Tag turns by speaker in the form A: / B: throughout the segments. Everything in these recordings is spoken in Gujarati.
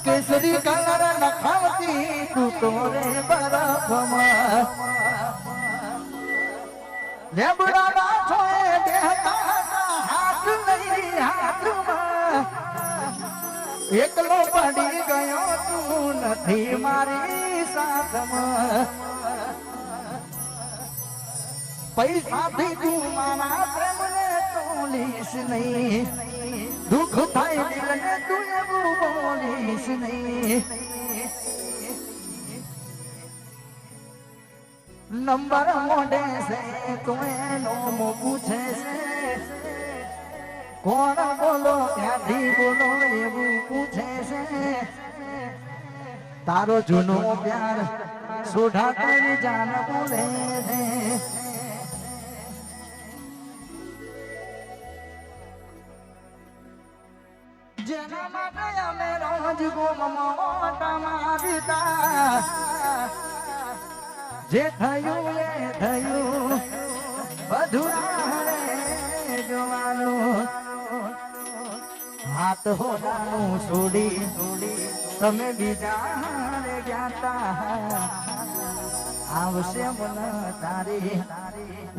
A: કેસરી કલર નખાવતી તું તો રે બરફમાં લેબડા ના છોએ દેહતા હાથ લઈ હાથમાં એકલો પડી ગયો તું નથી મારી સાથમાં પૈસાથી તું મારા પ્રેમને તોલીશ નહીં દુઃખ થાય દિલને તું એવું બોલીશ નહીં નંબર મોઢે છે તું એનો પૂછે છે કોણ બોલો ક્યાંથી બોલો એવું પૂછે છે તારો જૂનો પ્યાર સોઢા કરી જાન બોલે છે જેના માટે અમે રોજ ગોમમાં મારીતા જે થયું એ થયું બધું જોવાનું હાથ હોનાનું છોડી તમે બીજા ગયા આવશે મને તારી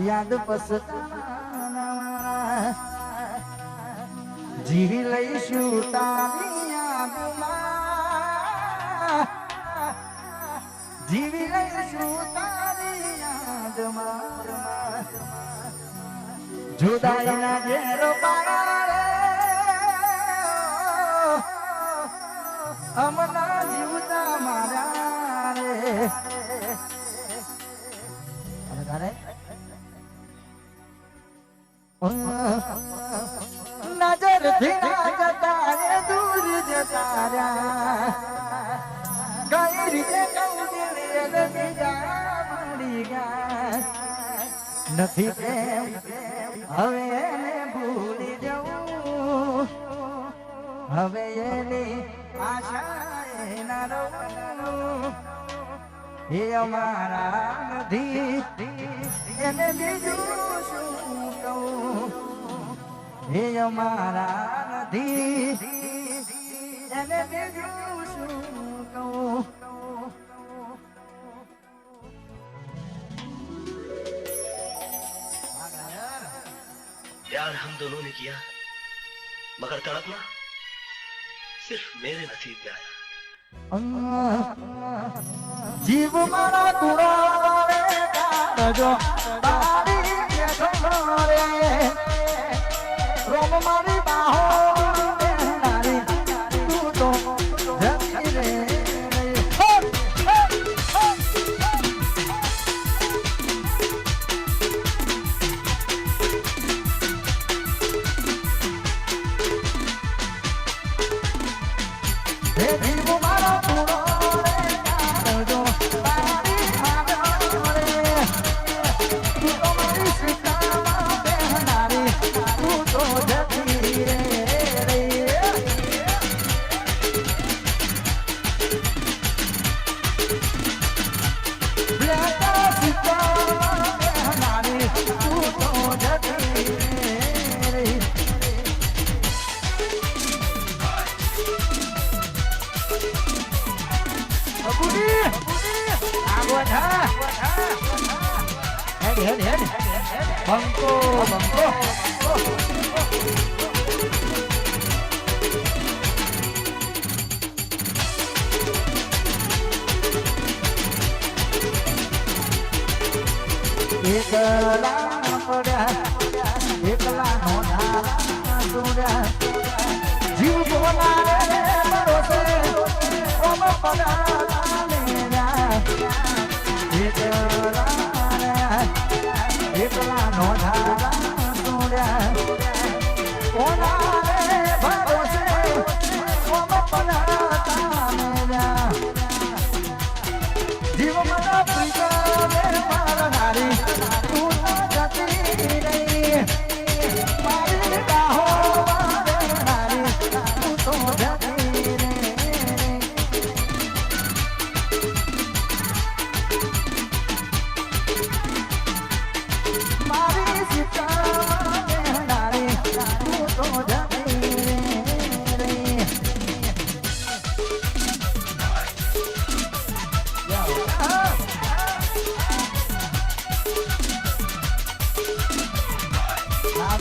A: યાદ પસંદ જીવી લઈશું તારી યાદમાં જીવી લઈશું તારી યાદમાં જુદાઈના ઘેરો પાડે અમના જીવતા મારા રે નજર ધીરા જતા રે દૂર જતા રહ્યા કઈ રીતે કહું દિલ બીજા મળી ગયા નથી પ્રેમ હવે એને ભૂલી જવું હવે એની આશા ના રહું એ અમારા નથી એને બીજું શું કહું એ અમારા નથી એને બીજું શું કહું
B: प्यार हम दोनों ने किया मगर तड़पना सिर्फ मेरे नसीब में आया
A: जीव मारा कुरारे काजो तारी के ढोरे रोम मारी बाहो नारी तू तो जगी रे Bangko, bangko. Ekla pada, ekla nodara suda. Jiw bolare barose, om pada mera. એકલા નો ધારા સુડ્યા ઓના રે ભરોસે ઓમ પનાતા મેરા જીવ મારા પ્રિય રે મારા નારી તું ના જતી રહી મારી બાહો મારે નારી તું તો જતી રે મારી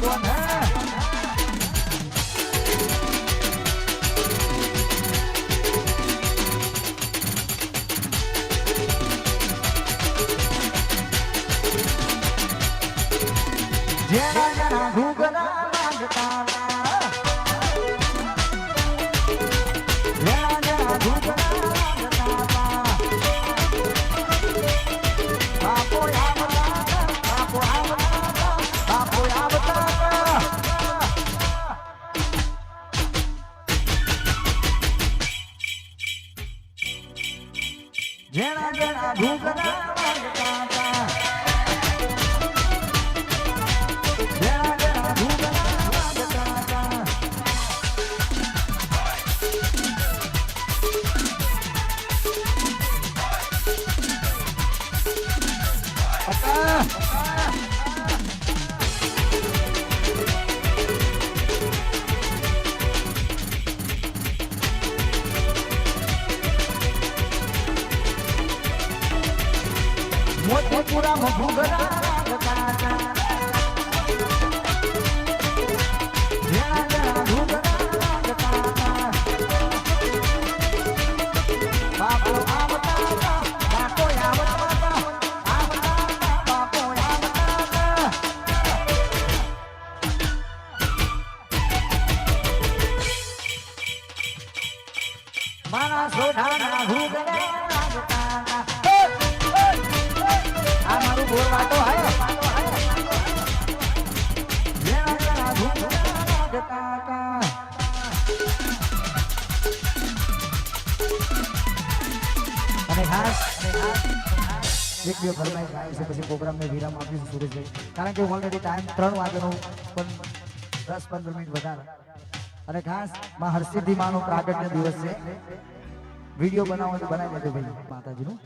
A: ભાગવાન હે જેના જેના ઘૂઘરા લાગતા જેના જેના ઘૂઘરા લાગતા બાપો આવતા બાપો આવતા બાપો આવતા જેના જેના ઘૂઘરા લાગતા મોતીપુરા ઘૂઘરા લાગતા જેના જેના ઘૂઘરા લાગતા બાપો આવતા બાપો આવતા બાપો આવતા મારા સોઢાના ઘૂઘરા લાગતા આ મારું બોર વાટો હાય જેના જેના ઘૂઘરા લાગતા અને ખાસ એક બે ફરમાઈશ આવી છે પછી પ્રોગ્રામને વિરામ આપીશું સુરેશભાઈ કારણ કે ઓલરેડી ટાઈમ 3 વાગ્યાનો પણ 10-15 મિનિટ વધારે અને ખાસ માં હરસિદ્ધિ માનો પ્રાગટ્ય દિવસ છે વિડીયો બનાવો તો બનાવી દેજો ભાઈ માતાજીનું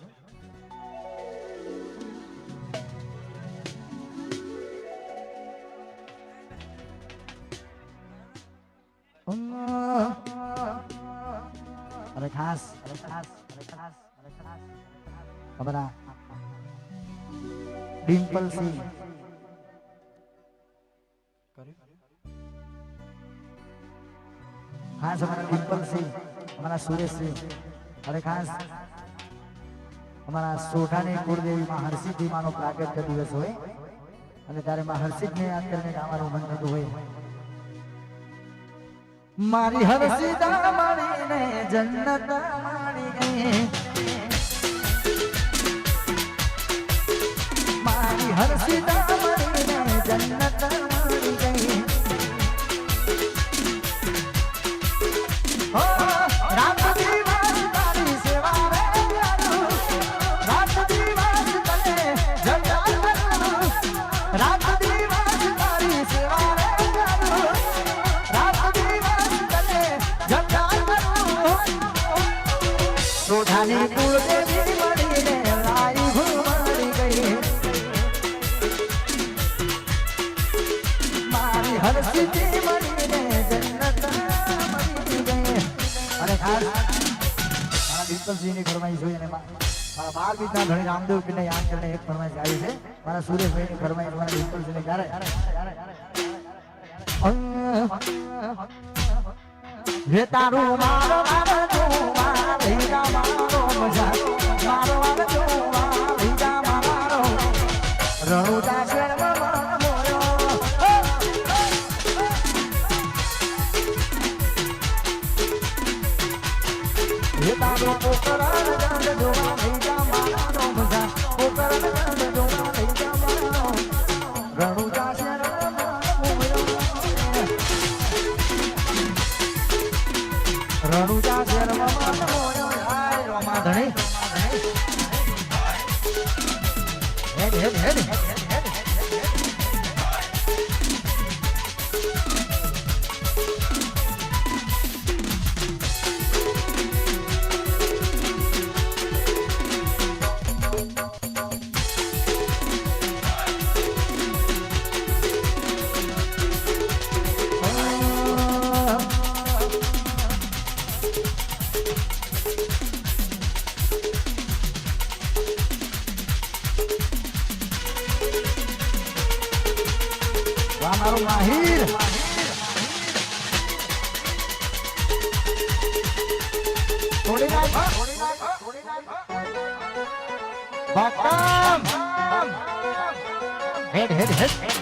A: અને ખાસ અમારા ડિમ્પલ સિંહ ખાસ અમારા ડિમ્પલ સિંહ અમારા સુરેશ સિંહ અને ખાસ અમારા સોઢાની કુળદેવી માં હરસિદ્ધિ માનો પ્રાગટ્ય દિવસ હોય અને ત્યારે માં હરસિદ્ધને અત્યારે ગાવાનું મન થતું હોય મારી હરસિદ્ધા મારીને જન્નત મારી ગઈ મારી હરસિદ્ધા મારીને જન્નત મારી ગઈ ઓ રાત દિવસ તારી સેવા રે કરું રાત દિવસ તને જગા કરું રાત દિવસ તારી સેવા રે કરું રાત દિવસ તને જગા કરું સોઢાની કુળદેવી મળીને લાઈ ભૂમારી ગઈ મારી હરસિદ્ધિ મળીને જન્નત મળી ગઈ અને ખાસ મારા ડિમ્પલસિંહની ફરમાઈશ હોય અને મારા 12 બીજના ધણી રામદેવ પીરને યાદ કરીને એક ફરમાઈશ આવી છે મારા સુરેશભાઈની ફરમાઈશ મારા ડિમ્પલસિંહને ક્યારે હે તારું મારો મારો જોવા લીધા મારો મજા મારો મારો જોવા લીધા મારો રણુજા શેરમાં મોયો હે તારો પોકરણ ગંધ જોવા લીધા મારો મજા પોકરણ ગંધ જોવા લીધા મારો રણુજા શેરમાં મોયો રણુજા શેરમાં મોયો આય રોમા ધણી હેડ મારો માહિર થોડી નાખ બકમ હેડ હેડ હેડ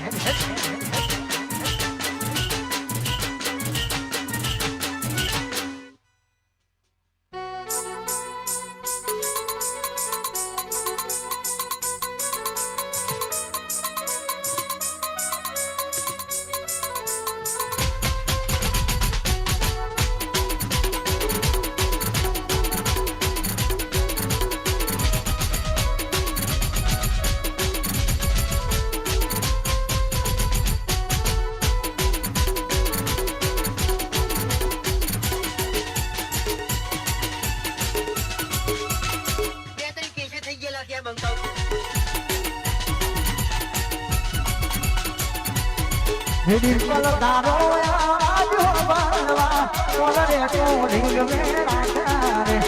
A: હિડી પલ તારો આજો બનવા કોલરે કો ઢીંગ મેરા ચારે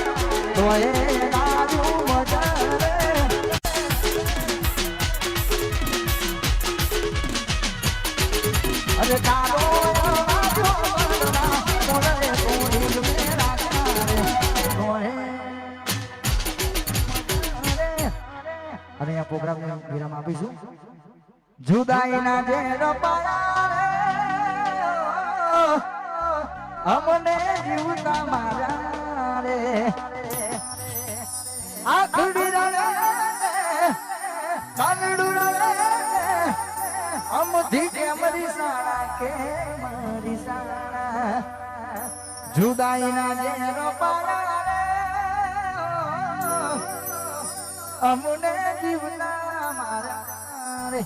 A: તોય રાજુ મજારે અરે તારો આજો બનવા કોલરે કો ઢીંગ મેરા ચારે તોય અને આ પ્રોગ્રામ ને વિરામ આપીશું जुदाई ना जेर पाया हमने जीवता मारा रे आखड़ी रे कानडू रे हम धीके मरी सारा के मरी सारा जुदाई ना जेर पाया हमने जीवता मारा रे